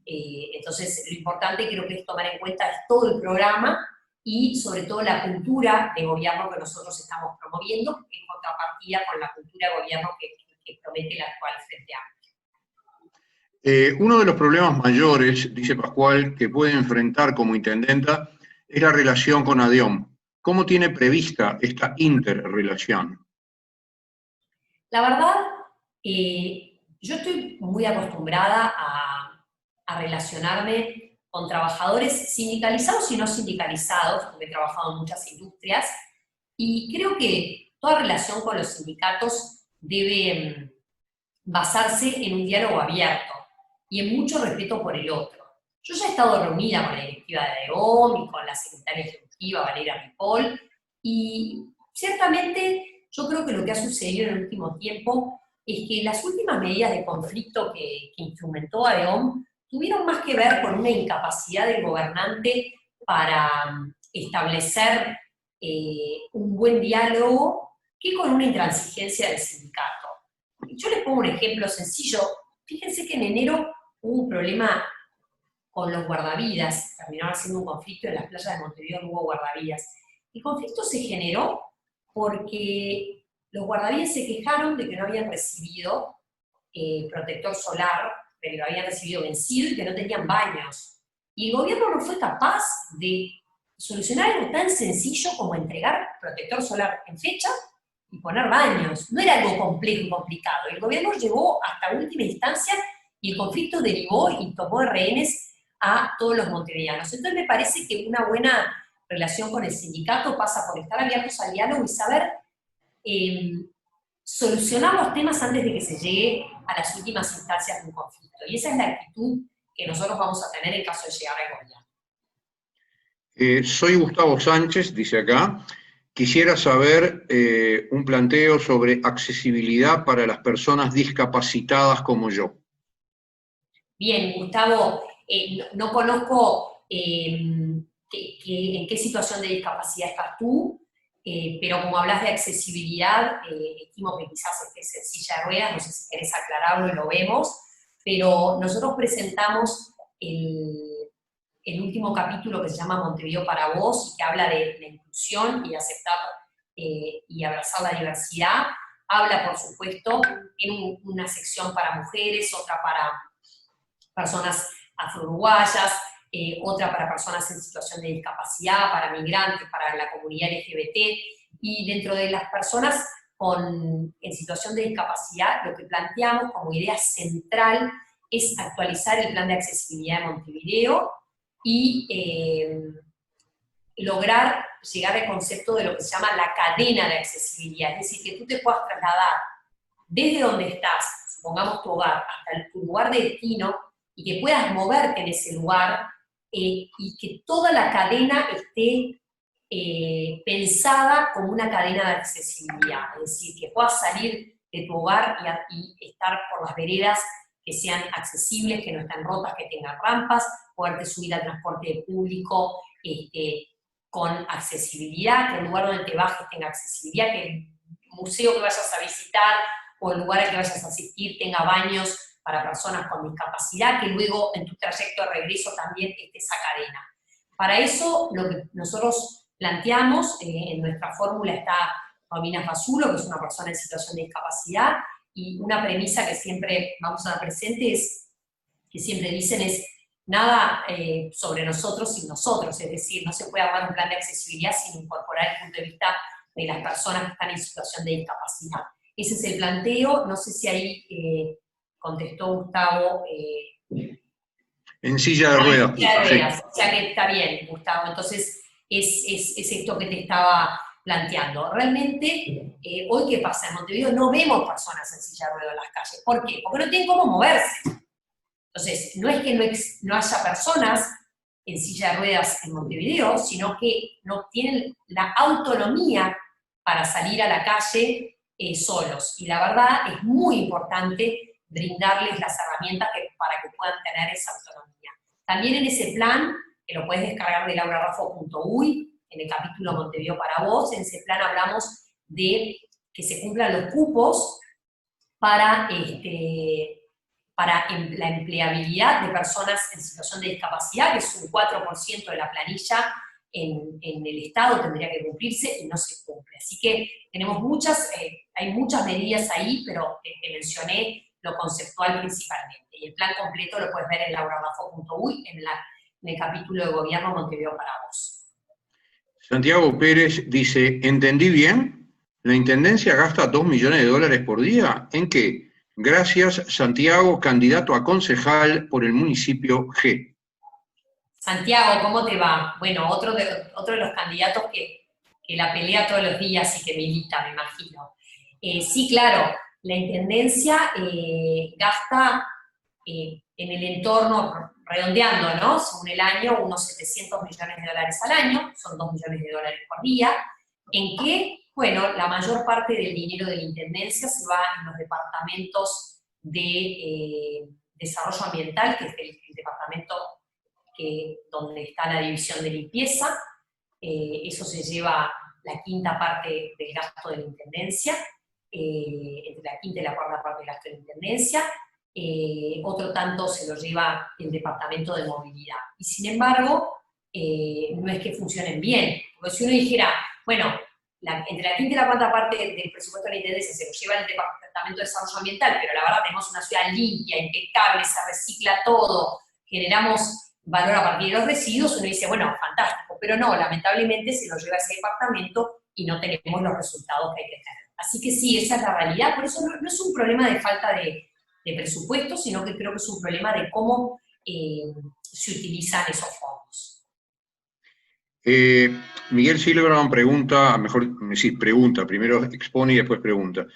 Entonces, lo importante creo que es tomar en cuenta todo el programa y sobre todo la cultura de gobierno que nosotros estamos promoviendo, en contrapartida con la cultura de gobierno que promete la actual Frente Amplio. Uno de los problemas mayores, dice Pascual, que puede enfrentar como intendenta es la relación con ADEOM. ¿Cómo tiene prevista esta interrelación? La verdad, yo estoy muy acostumbrada a relacionarme con trabajadores sindicalizados y no sindicalizados, porque he trabajado en muchas industrias, y creo que toda relación con los sindicatos debe basarse en un diálogo abierto y en mucho respeto por el otro. Yo ya he estado reunida con la directiva de ADEOM y con la secretaria ejecutiva Valeria Ripoll, y ciertamente yo creo que lo que ha sucedido en el último tiempo es que las últimas medidas de conflicto que instrumentó ADEOM tuvieron más que ver con una incapacidad del gobernante para establecer un buen diálogo que con una intransigencia del sindicato. Yo les pongo un ejemplo sencillo. Fíjense que en enero hubo un problema con los guardavidas, terminaron haciendo un conflicto en las playas de Montevideo, no hubo guardavidas. El conflicto se generó porque los guardavidas se quejaron de que no habían recibido protector solar, pero lo habían recibido vencido y que no tenían baños. Y el gobierno no fue capaz de solucionar algo tan sencillo como entregar protector solar en fecha y poner baños. No era algo complejo y complicado. El gobierno llegó hasta última instancia y el conflicto derivó y tomó de rehenes a todos los montevideanos. Entonces me parece que una buena relación con el sindicato pasa por estar abiertos al diálogo y saber solucionar los temas antes de que se llegue a las últimas instancias de un conflicto. Y esa es la actitud que nosotros vamos a tener en caso de llegar al gobierno. Soy Gustavo Sánchez, dice acá. Quisiera saber un planteo sobre accesibilidad para las personas discapacitadas como yo. Bien, Gustavo, no conozco en qué situación de discapacidad estás tú, pero como hablas de accesibilidad, estimo que quizás estés en silla de ruedas, no sé si querés aclararlo y lo vemos, pero nosotros presentamos el último capítulo que se llama Montevideo para Vos, y que habla de la inclusión y aceptar y abrazar la diversidad. Habla, por supuesto, en una sección para mujeres, otra para personas afro-uruguayas, otra para personas en situación de discapacidad, para migrantes, para la comunidad LGBT, y dentro de las personas en situación de discapacidad, lo que planteamos como idea central es actualizar el plan de accesibilidad de Montevideo y lograr llegar al concepto de lo que se llama la cadena de accesibilidad, es decir, que tú te puedas trasladar desde donde estás, supongamos tu hogar, hasta tu lugar de destino, y que puedas moverte en ese lugar, y que toda la cadena esté pensada como una cadena de accesibilidad, es decir, que puedas salir de tu hogar y estar por las veredas que sean accesibles, que no estén rotas, que tengan rampas, poderte subir al transporte público con accesibilidad, que el lugar donde te bajes tenga accesibilidad, que el museo que vayas a visitar o el lugar al que vayas a asistir tenga baños para personas con discapacidad, que luego en tu trayecto de regreso también esté esa cadena. Para eso, lo que nosotros planteamos, en nuestra fórmula está Romina Fasulo, que es una persona en situación de discapacidad, y una premisa que siempre vamos a dar presente es, que siempre dicen es, nada sobre nosotros sin nosotros, es decir, no se puede armar un plan de accesibilidad sin incorporar el punto de vista de las personas que están en situación de discapacidad. Ese es el planteo, no sé si ahí contestó Gustavo. En silla de ruedas. En silla de ruedas, sí. O sea que está bien, Gustavo, entonces es esto que te estaba planteando. Realmente, hoy ¿qué pasa? En Montevideo no vemos personas en silla de ruedas en las calles. ¿Por qué? Porque no tienen cómo moverse. Entonces, no es que no haya personas en silla de ruedas en Montevideo, sino que no tienen la autonomía para salir a la calle solos. Y la verdad es muy importante brindarles las herramientas para que puedan tener esa autonomía. También en ese plan, que lo puedes descargar de laurarrafo.uy, en el capítulo Montevideo para Vos, en ese plan hablamos de que se cumplan los cupos para la empleabilidad de personas en situación de discapacidad, que es un 4% de la planilla en el Estado, tendría que cumplirse y no se cumple. Así que tenemos hay muchas medidas ahí, pero te mencioné lo conceptual principalmente. Y el plan completo lo puedes ver en laurarrafo.uy, en el capítulo de Gobierno Montevideo para Vos. Santiago Pérez dice, ¿entendí bien? ¿La Intendencia gasta 2 millones de dólares por día? ¿En qué? Gracias, Santiago, candidato a concejal por el municipio G. Santiago, ¿cómo te va? Bueno, otro de los candidatos que la pelea todos los días y que milita, me imagino. Sí, claro, la Intendencia gasta en el entorno, redondeando, ¿no? Según el año, unos 700 millones de dólares al año, son 2 millones de dólares por día. ¿En qué? Bueno, la mayor parte del dinero de la Intendencia se va en los departamentos de desarrollo ambiental, que es el departamento donde está la división de limpieza. Eso se lleva la quinta parte del gasto de la Intendencia, entre la quinta y la cuarta parte del gasto de la Intendencia. Otro tanto se lo lleva el departamento de movilidad. Y sin embargo, no es que funcionen bien, porque si uno dijera, bueno, entre la quinta y la cuarta parte del presupuesto de la Intendencia se lo lleva el Departamento de Desarrollo Ambiental, pero la verdad tenemos una ciudad limpia, impecable, se recicla todo, generamos valor a partir de los residuos, uno dice, bueno, fantástico, pero no, lamentablemente se lo lleva ese departamento y no tenemos los resultados que hay que tener. Así que sí, esa es la realidad, por eso no es un problema de falta de presupuesto, sino que creo que es un problema de cómo se utilizan esos fondos. Miguel Silverman pregunta, pregunta, primero expone y después pregunta.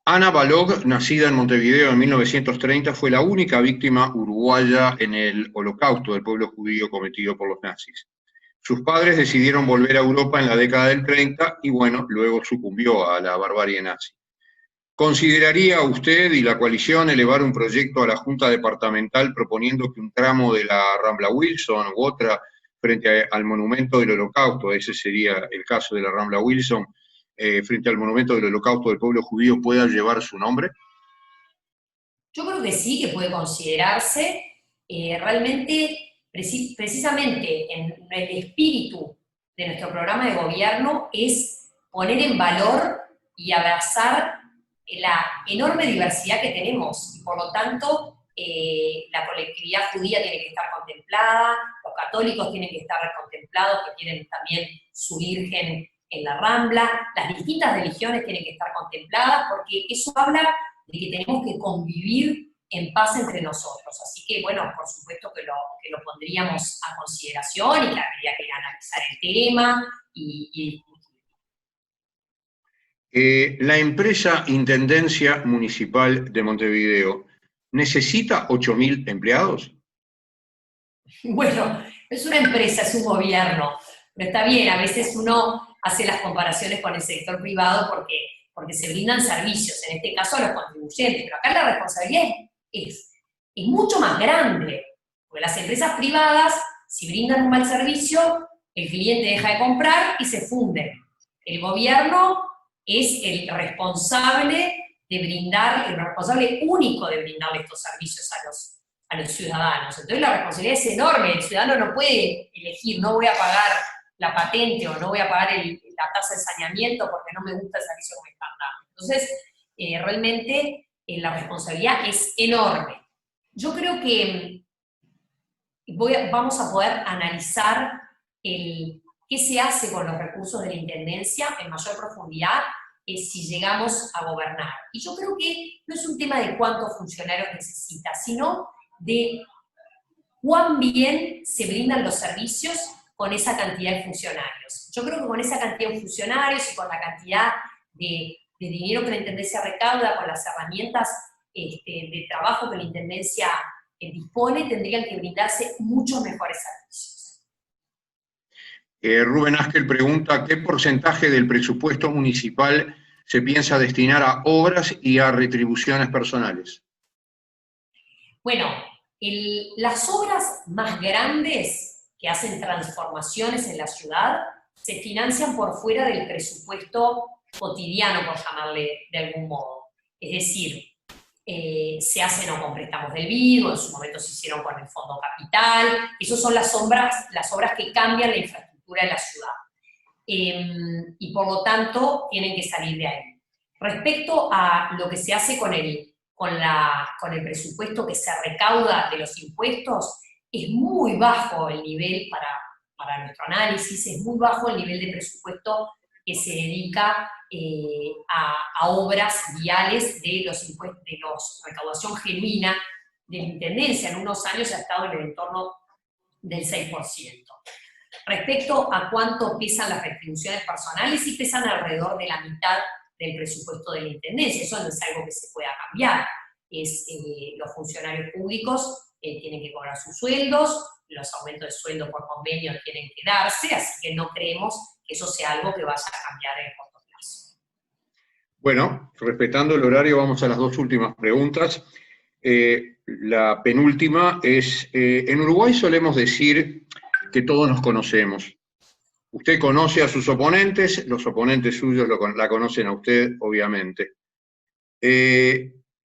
Ana Balog, nacida en Montevideo en 1930, fue la única víctima uruguaya en el holocausto del pueblo judío cometido por los nazis. Sus padres decidieron volver a Europa en la década del 30 y bueno, luego sucumbió a la barbarie nazi. ¿Consideraría usted y la coalición elevar un proyecto a la Junta Departamental proponiendo que un tramo de la Rambla Wilson u otra frente al monumento del holocausto, ese sería el caso de la Rambla Wilson, frente al monumento del holocausto del pueblo judío, pueda llevar su nombre? Yo creo que sí, que puede considerarse. Realmente, precisamente en el espíritu de nuestro programa de gobierno es poner en valor y abrazar la enorme diversidad que tenemos, y por lo tanto la colectividad judía tiene que estar contemplada, los católicos tienen que estar contemplados, que tienen también su virgen en la Rambla, las distintas religiones tienen que estar contempladas, porque eso habla de que tenemos que convivir en paz entre nosotros. Así que, bueno, por supuesto que lo pondríamos a consideración y que habría que analizar el tema y la empresa Intendencia Municipal de Montevideo, ¿necesita 8.000 empleados? Bueno, es una empresa, es un gobierno, pero está bien, a veces uno hace las comparaciones con el sector privado porque se brindan servicios, en este caso a los contribuyentes, pero acá la responsabilidad es mucho más grande, porque las empresas privadas, si brindan un mal servicio, el cliente deja de comprar y se funde. El gobierno es el responsable de brindar, el responsable único de brindarle estos servicios a los ciudadanos. Entonces la responsabilidad es enorme, el ciudadano no puede elegir, no voy a pagar la patente o no voy a pagar la tasa de saneamiento porque no me gusta el servicio que me están dando. Entonces, realmente la responsabilidad es enorme. Yo creo que vamos a poder analizar qué se hace con los recursos de la Intendencia en mayor profundidad si llegamos a gobernar. Y yo creo que no es un tema de cuántos funcionarios necesita, sino de cuán bien se brindan los servicios con esa cantidad de funcionarios. Yo creo que con esa cantidad de funcionarios y con la cantidad de dinero que la Intendencia recauda, con las herramientas de trabajo que la Intendencia dispone, tendrían que brindarse muchos mejores servicios. Rubén Askel pregunta, ¿qué porcentaje del presupuesto municipal se piensa destinar a obras y a retribuciones personales? Bueno, las obras más grandes que hacen transformaciones en la ciudad se financian por fuera del presupuesto cotidiano, por llamarle de algún modo. Es decir, se hacen o con préstamos del BID, o en su momento se hicieron con el Fondo Capital. Esas son las obras que cambian la infraestructura de la ciudad. Y por lo tanto, tienen que salir de ahí. Respecto a lo que se hace con el presupuesto que se recauda de los impuestos, es muy bajo el nivel, para nuestro análisis, es muy bajo el nivel de presupuesto que se dedica a obras viales de los impuestos, de la recaudación genuina de la Intendencia. En unos años ha estado en el entorno del 6%. Respecto a cuánto pesan las retribuciones personales, sí pesan alrededor de la mitad del presupuesto de la Intendencia. Eso no es algo que se pueda cambiar. Los funcionarios públicos tienen que cobrar sus sueldos, los aumentos de sueldo por convenio tienen que darse, así que no creemos que eso sea algo que vaya a cambiar en el corto plazo. Bueno, respetando el horario, vamos a las dos últimas preguntas. La penúltima es, en Uruguay solemos decir que todos nos conocemos. Usted conoce a sus oponentes, los oponentes suyos la conocen a usted, obviamente.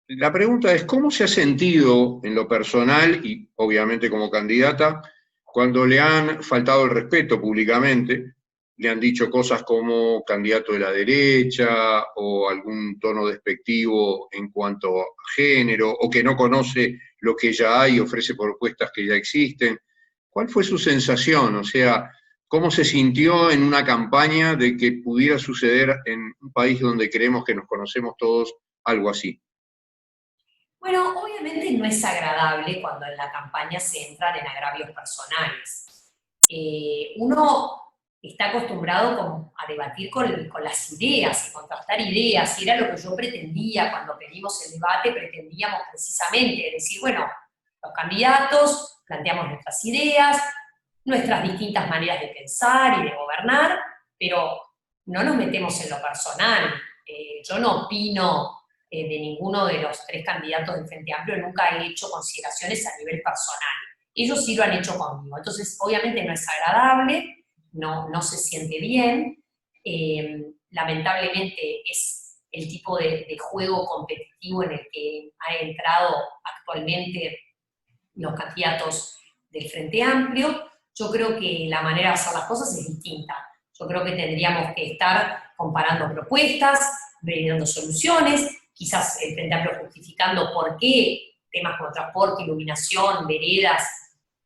La pregunta es, ¿cómo se ha sentido en lo personal, y obviamente como candidata, cuando le han faltado el respeto públicamente, le han dicho cosas como candidato de la derecha, o algún tono despectivo en cuanto a género, o que no conoce lo que ya hay y ofrece propuestas que ya existen. ¿Cuál fue su sensación? O sea, ¿cómo se sintió en una campaña de que pudiera suceder en un país donde creemos que nos conocemos todos algo así? Bueno, obviamente no es agradable cuando en la campaña se entran en agravios personales. Uno está acostumbrado a debatir con las ideas y contrastar ideas, y era lo que yo pretendía cuando pedimos el debate, pretendíamos precisamente decir, bueno, los candidatos planteamos nuestras ideas, nuestras distintas maneras de pensar y de gobernar, pero no nos metemos en lo personal. Yo no opino de ninguno de los tres candidatos del Frente Amplio, nunca he hecho consideraciones a nivel personal. Ellos sí lo han hecho conmigo. Entonces, obviamente no es agradable, no se siente bien. Lamentablemente es el tipo de juego competitivo en el que han entrado actualmente los candidatos del Frente Amplio. Yo creo que la manera de hacer las cosas es distinta. Yo creo que tendríamos que estar comparando propuestas, brindando soluciones, quizás el Frente Amplio justificando por qué temas como transporte, iluminación, veredas,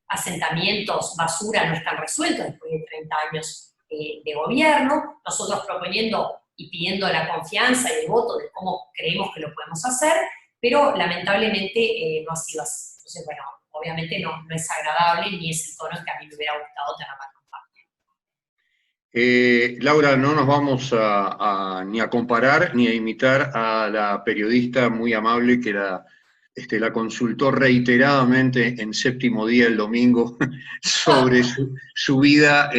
asentamientos, basura no están resueltos después de 30 años de gobierno, nosotros proponiendo y pidiendo la confianza y el voto de cómo creemos que lo podemos hacer, pero lamentablemente no ha sido así. Entonces, bueno, obviamente no es agradable ni es el tono que a mí me hubiera gustado tener la campaña. Laura, no nos vamos ni a comparar ni a imitar a la periodista muy amable que la consultó reiteradamente en Séptimo Día el domingo sobre su vida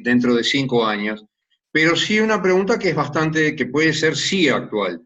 dentro de 5 años. Pero sí una pregunta que es que puede ser sí actual.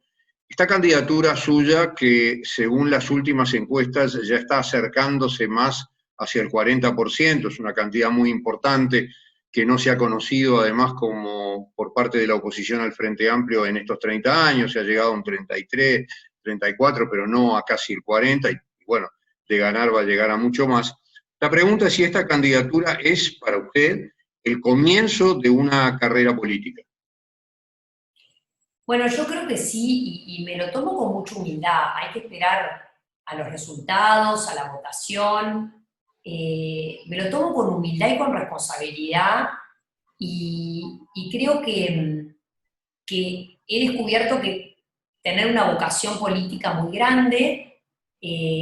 Esta candidatura suya, que según las últimas encuestas ya está acercándose más hacia el 40%, es una cantidad muy importante que no se ha conocido además como por parte de la oposición al Frente Amplio en estos 30 años, se ha llegado a un 33, 34, pero no a casi el 40, y bueno, de ganar va a llegar a mucho más. La pregunta es si esta candidatura es para usted el comienzo de una carrera política. Bueno, yo creo que sí, y me lo tomo con mucha humildad. Hay que esperar a los resultados, a la votación. Me lo tomo con humildad y con responsabilidad, y creo que he descubierto que tener una vocación política muy grande.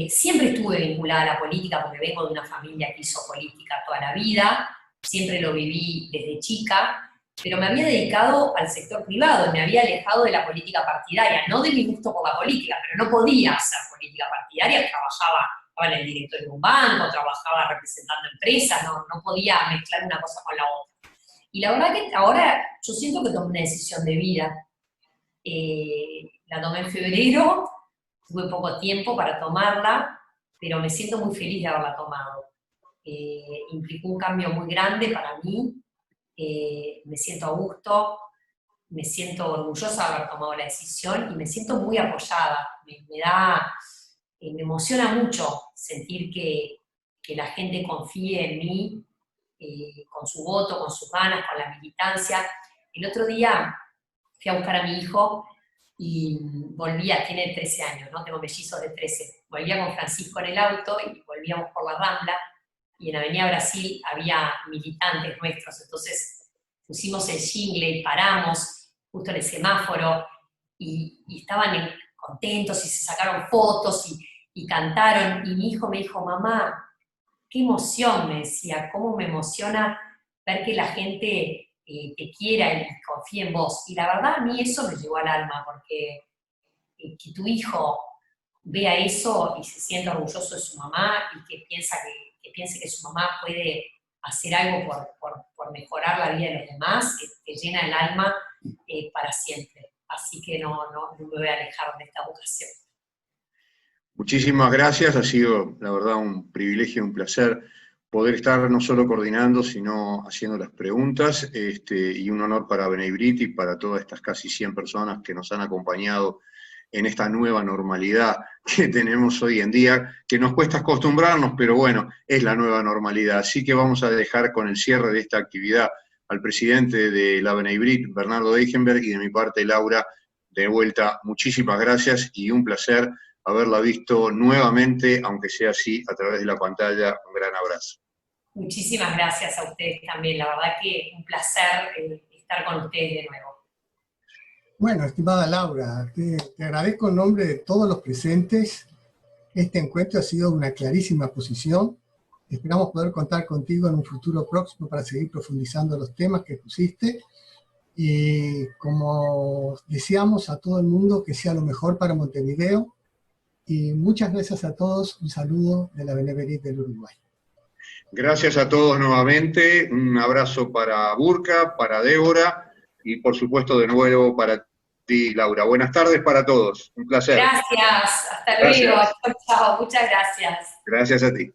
Siempre estuve vinculada a la política porque vengo de una familia que hizo política toda la vida, siempre lo viví desde chica, pero me había dedicado al sector privado, me había alejado de la política partidaria, no de mi gusto por la política, pero no podía hacer política partidaria, estaba en el directorio de un banco, trabajaba representando empresas, no podía mezclar una cosa con la otra. Y la verdad que ahora yo siento que tomé una decisión de vida. La tomé en febrero, tuve poco tiempo para tomarla, pero me siento muy feliz de haberla tomado. Implicó un cambio muy grande para mí, me siento a gusto, me siento orgullosa de haber tomado la decisión y me siento muy apoyada. Me emociona mucho sentir que la gente confíe en mí, con su voto, con sus ganas, con la militancia. El otro día fui a buscar a mi hijo y tiene 13 años, ¿no? Tengo mellizos de 13. Volvía con Francisco en el auto y volvíamos por la Rambla, y en Avenida Brasil había militantes nuestros, entonces pusimos el jingle y paramos justo en el semáforo, y estaban contentos y se sacaron fotos y cantaron, y mi hijo me dijo, mamá, qué emoción, me decía, cómo me emociona ver que la gente te quiera y confíe en vos. Y la verdad a mí eso me llegó al alma, porque que tu hijo vea eso y se sienta orgulloso de su mamá y que piense que su mamá puede hacer algo por mejorar la vida de los demás, te llena el alma para siempre. Así que no me voy a alejar de esta vocación. Muchísimas gracias, ha sido la verdad un privilegio, un placer poder estar no solo coordinando, sino haciendo las preguntas, y un honor para Beneibrit y para todas estas casi 100 personas que nos han acompañado en esta nueva normalidad que tenemos hoy en día, que nos cuesta acostumbrarnos, pero bueno, es la nueva normalidad. Así que vamos a dejar con el cierre de esta actividad al presidente de la Beneibrit, Bernardo Eichenberg, y de mi parte, Laura, de vuelta, muchísimas gracias y un placer haberla visto nuevamente, aunque sea así, a través de la pantalla. Un gran abrazo. Muchísimas gracias a ustedes también, la verdad que un placer estar con ustedes de nuevo. Bueno, estimada Laura, te agradezco en nombre de todos los presentes. Este encuentro ha sido una clarísima posición. Esperamos poder contar contigo en un futuro próximo para seguir profundizando los temas que pusiste. Y como deseamos a todo el mundo que sea lo mejor para Montevideo. Y muchas gracias a todos. Un saludo de la Beneibrit del Uruguay. Gracias a todos nuevamente. Un abrazo para Burka, para Débora y por supuesto de nuevo para ti, Laura. Buenas tardes para todos. Un placer. Gracias. Hasta luego. Chao, chao. Muchas gracias. Gracias a ti.